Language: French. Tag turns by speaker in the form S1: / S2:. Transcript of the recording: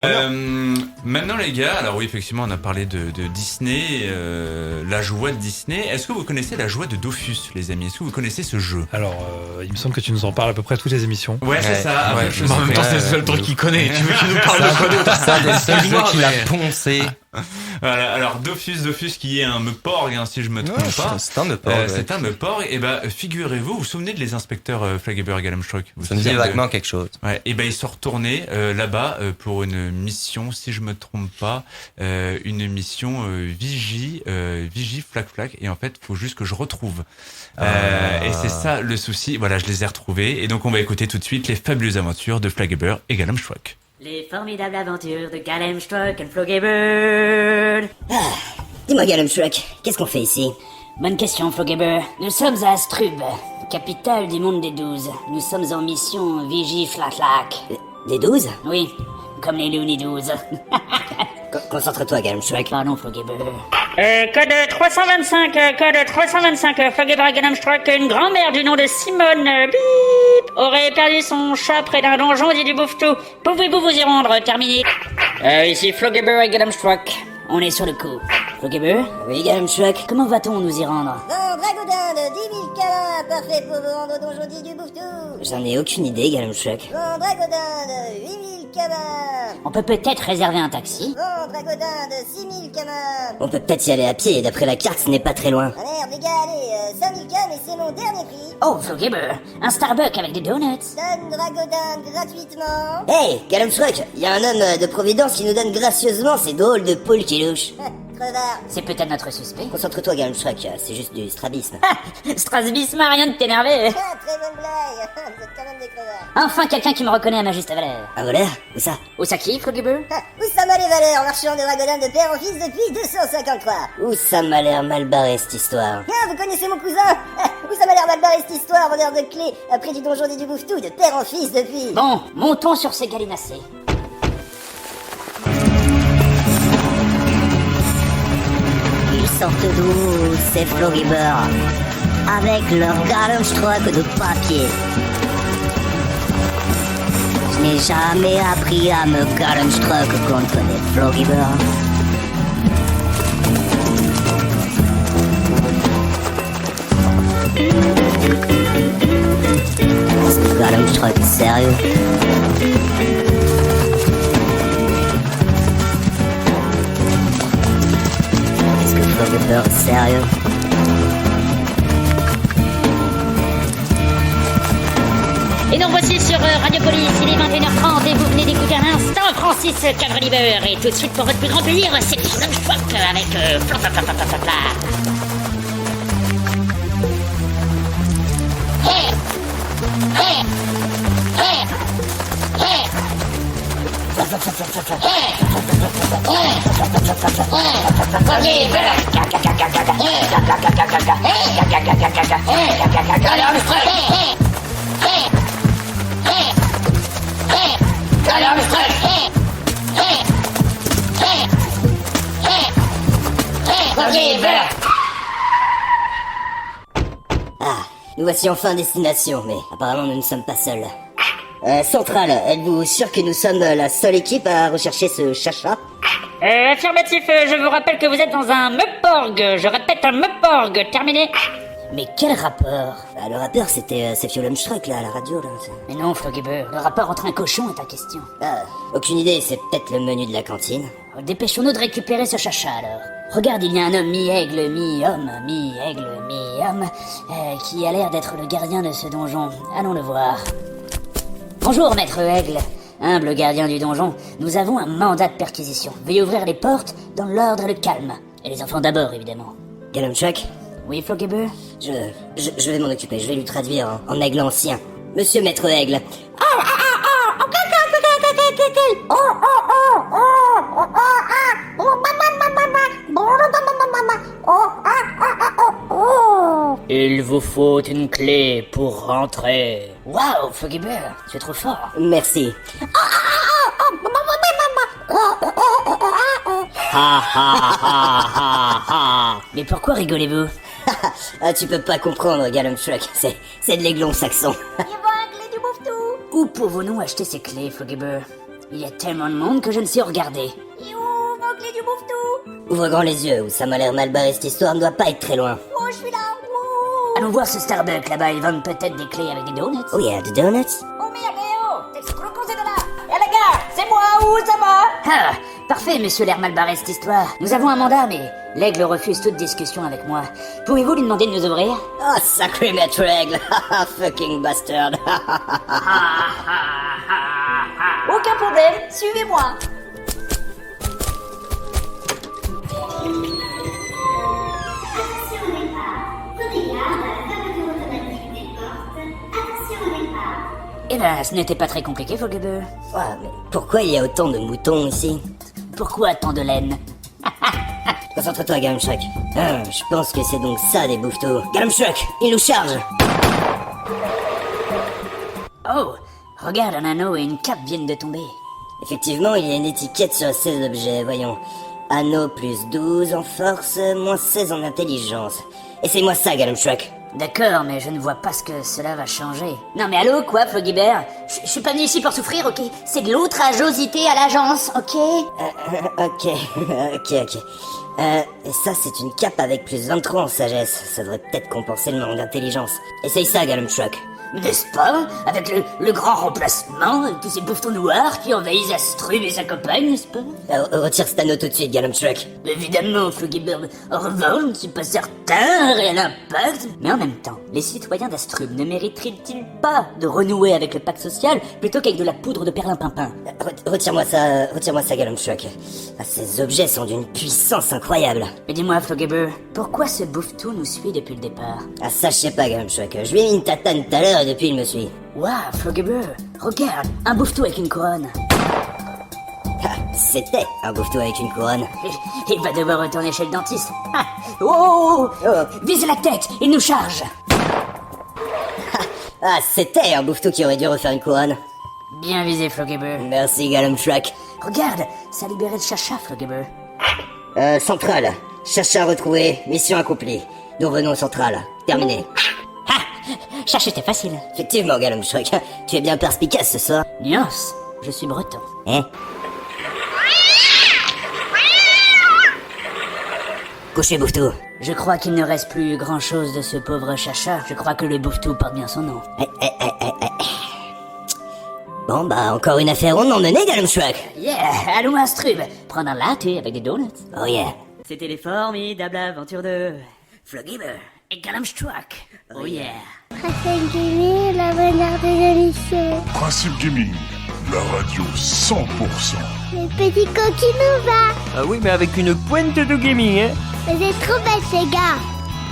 S1: Maintenant les gars, alors oui effectivement on a parlé de Disney, la joie de Disney. Est-ce que vous connaissez la joie de Dofus les amis? Est-ce que vous connaissez ce jeu?
S2: Alors, il me semble que tu nous en parles à peu près toutes les émissions.
S1: Ouais c'est ça.
S3: Ouais,
S1: Je
S3: mais en
S1: sais
S3: même
S1: pas.
S3: temps, c'est le seul truc qu'il connaît. Tu veux qu'il nous parle de quoi d'autre?
S4: C'est un des seuls jeux qu'il a
S3: mais-
S4: poncé.
S1: Voilà, alors Dofus qui est un Meuporg hein, si je me trompe
S4: Ouais,
S1: pas.
S4: c'est un Meuporg, ouais.
S1: C'est un Meuporg. Et ben figurez-vous, vous vous souvenez de les inspecteurs Flaggeber et Galamstrock?
S4: Ça me dit vaguement quelque chose.
S1: Ouais, et ben ils sont retournés là-bas pour une mission, si je me trompe pas, une mission Vigie Flag Flag. Et en fait, faut juste que je retrouve. Et c'est ça le souci. Voilà, je les ai retrouvés. Et donc on va écouter tout de suite les fabuleuses aventures de Flaggeber et Galamstrock.
S5: Les formidables aventures de Galamstrock et Floggebird.
S6: Dis-moi, Galamstrock, qu'est-ce qu'on fait ici?
S5: Bonne question, Floggebird. Nous sommes à Strub, capitale du monde des 12. Nous sommes en mission Vigie Flatlac.
S6: Des 12?
S5: Oui, comme les Looney 12.
S6: Concentre-toi, Galamstrock.
S5: Pardon, Floggebird.
S7: Code 325, Floggebird et Galamstrock, une grand-mère du nom de Simone, bip, aurait perdu son chat près d'un donjon dit du Bouffetou. Pouvez-vous vous y rendre? Terminé. Ici Floggebird et Galamstrock.
S5: On est sur le coup. Floggebird,
S6: Oui, Galamstrock?
S5: comment va-t-on nous y rendre?
S8: Dragodin de 10 000 câlins, parfait pour vous rendre au donjon dit du Bouffetou.
S6: J'en ai aucune idée, Galamstrock.
S8: Dragodin de 8 000 câlins.
S5: On peut peut-être réserver un taxi.
S8: Dragodin de 6 000 câlins.
S6: On peut peut-être y aller à pied, d'après la carte, ce n'est pas très loin.
S8: Ah merde, les gars, allez, 5 000 câlins et c'est mon dernier prix.
S5: Oh, Floggebird, un Starbucks avec des donuts.
S8: Donne Dragodin gratuitement.
S6: Hey, Galamstrock, y a un homme de Providence qui nous donne gracieusement ces drôles de poules qui louchent.
S8: Crevard.
S5: C'est peut-être notre suspect.
S6: Concentre-toi, Galamstrock, c'est juste du strabisme.
S5: Strasbisme, rien de t'énerver.
S8: Très bonne blague. Vous êtes quand même des crevards.
S5: Enfin, quelqu'un qui me reconnaît à ma juste valeur.
S6: Un voleur? Où ça?
S5: Où ça qui, Floggebird?
S8: Où ça m'a les valeurs, marchand de Dragodin de père en fils depuis 253.
S6: Où ça m'a l'air mal barré, cette histoire.
S8: Ah, vous connaissez mon cousin? Où ça m'a l'air mal barré cette histoire, vendeur de clés, près du donjon dit du Bouffetou, de père en fils depuis.
S5: Bon, montons sur ces gallinacés.
S6: Ils sortent d'où, ces Floggebird, avec leur Galamstrock de papier. Je n'ai jamais appris à me Galamstrock contre les Floggebird. Est-ce que Galamstrock est sérieux? Est-ce que Floggebird est sérieux?
S7: Et nous voici sur Radiopolis, il est 21h30 et vous venez d'écouter un instant Francis Cadreliber. Et tout de suite, pour votre plus grand plaisir, c'est Galamstrock avec Fla Fla Fla Fla Fla Fla.
S6: Nous voici enfin à destination, mais apparemment nous ne sommes pas seuls. Centrale, êtes-vous sûr que nous sommes la seule équipe à rechercher ce chacha?
S7: Affirmatif, je vous rappelle que vous êtes dans un Meuporg. Je répète, un Meuporg. Terminé.
S5: Mais quel rapport?
S6: Le rappeur, c'était Galamstrock, là, à la radio, là.
S5: Mais non, Floggebird, le rapport entre un cochon et ta question.
S6: Ah, aucune idée, c'est peut-être le menu de la cantine.
S5: Dépêchons-nous de récupérer ce chacha, alors. Regarde, il y a un homme mi-aigle, mi-homme, qui a l'air d'être le gardien de ce donjon. Allons le voir. Bonjour, maître aigle. Humble gardien du donjon, nous avons un mandat de perquisition. Veuillez ouvrir les portes dans l'ordre et le calme. Et les enfants d'abord, évidemment.
S6: Galamstrock?
S5: Oui, Floggebird?
S6: Je vais m'en occuper, je vais lui traduire en aigle ancien. Monsieur Maître Aigle.
S5: Il vous faut une clé pour rentrer. Waouh, Floggebird, tu es trop fort.
S6: Merci.
S5: Mais pourquoi rigolez-vous?
S6: Ah, tu peux pas comprendre, Galamstrock. C'est de l'aiglon saxon.
S5: Où pouvons-nous acheter ces clés, Floggebird? Il y a tellement de monde que je ne sais où regarder.
S8: Et où vos clés du bouffe-tout?
S6: Ouvre grand les yeux, ou ça m'a l'air mal barré cette histoire ne doit pas être très loin.
S8: Oh, je suis là. Oh,
S5: Allons voir ce Starbucks là-bas, ils vendent peut-être des clés avec des donuts.
S6: Oh yeah, the donuts?
S8: oh merde, oh, t'es le conseil de là. Eh les gars, c'est moi, où ça va?
S5: Ah, parfait, monsieur l'air mal barré cette histoire. Nous avons un mandat, mais l'aigle refuse toute discussion avec moi. Pouvez-vous lui demander de nous ouvrir?
S6: Oh, sacré maître aigle. Fucking bastard.
S8: Aucun problème, suivez-moi.
S5: Eh ben, ce n'était pas très compliqué, Fogelbeu.
S6: Ouais, mais pourquoi il y a autant de moutons ici?
S5: Pourquoi tant de laine?
S6: Concentre-toi, Galumshrek. Ah, je pense que c'est donc ça des bouffetous. Galumshrek, il nous charge.
S5: Oh, regarde, un anneau et une cape viennent de tomber.
S6: Effectivement, il y a une étiquette sur ces objets, voyons. Anneau plus 12 en force, moins 16 en intelligence. Essaye-moi ça, Galumshrek.
S5: D'accord, mais je ne vois pas ce que cela va changer. Non mais allô, quoi, Flogibert? Je suis pas venu ici pour souffrir, ok? C'est de l'outrageosité à l'agence, ok?
S6: Ok. Et ça, c'est une cape avec plus 23 en sagesse. Ça devrait peut-être compenser le manque d'intelligence. Essaye ça, Galumshrek.
S5: N'est-ce pas? Avec le grand remplacement, tous ces bouffetons noirs qui envahissent Astrub et sa compagne, n'est-ce pas?
S6: Retire cet anneau tout de suite, Galumshrek.
S5: Évidemment, Flogibert. En revanche, je ne suis pas certain, réel impact. Mais en même temps, les citoyens d'Astrub ne mériteraient-ils pas de renouer avec le pacte social plutôt qu'avec de la poudre de perlimpinpin?
S6: Retire-moi ça, Galumshrek. Ah, ces objets sont d'une puissance incroyable.
S5: Mais dis-moi, Flogibert, pourquoi ce bouffetou nous suit depuis le départ?
S6: Ah, ça, je sais pas, Galumshrek. Je lui ai mis une tatane tout à l'heure et depuis, il me suit.
S5: Waouh, Flogibert, regarde, un bouffetou avec une couronne.
S6: Ah, c'était un bouffetou avec une couronne.
S5: Il va devoir retourner chez le dentiste. Ah, oh, vise la tête, il nous charge.
S6: Ah, c'était un bouffetou qui aurait dû refaire une couronne.
S5: Bien visé, Flogibert.
S6: Merci, Galumshrek.
S5: Regarde, ça a libéré le chacha, Flogibert.
S6: Centrale. Chacha retrouvé, mission accomplie. Nous revenons au central. Terminé.
S5: Chacha, c'était facile.
S6: Effectivement, Galumshrek. Tu es bien perspicace ce soir.
S5: Nuance, je suis breton.
S6: Hein? Couchez, bouffetou.
S5: Je crois qu'il ne reste plus grand-chose de ce pauvre chacha. Je crois que le bouffetou porte bien son nom.
S6: Bon, bah, encore une affaire rondement menée, Galumshrek.
S5: Yeah, allons à Astrub, prendre un latte avec des donuts.
S6: Oh yeah.
S5: C'était les formidables aventures de Flogibert et Galumshrek. Oh yeah.
S9: Principe Gaming, la bonheur de l'émission.
S10: Principe Gaming, la radio 100%.
S9: Le petit coquin nous va.
S3: Ah oui, mais avec une pointe de gaming, hein.
S9: Vous êtes trop bêtes, les gars.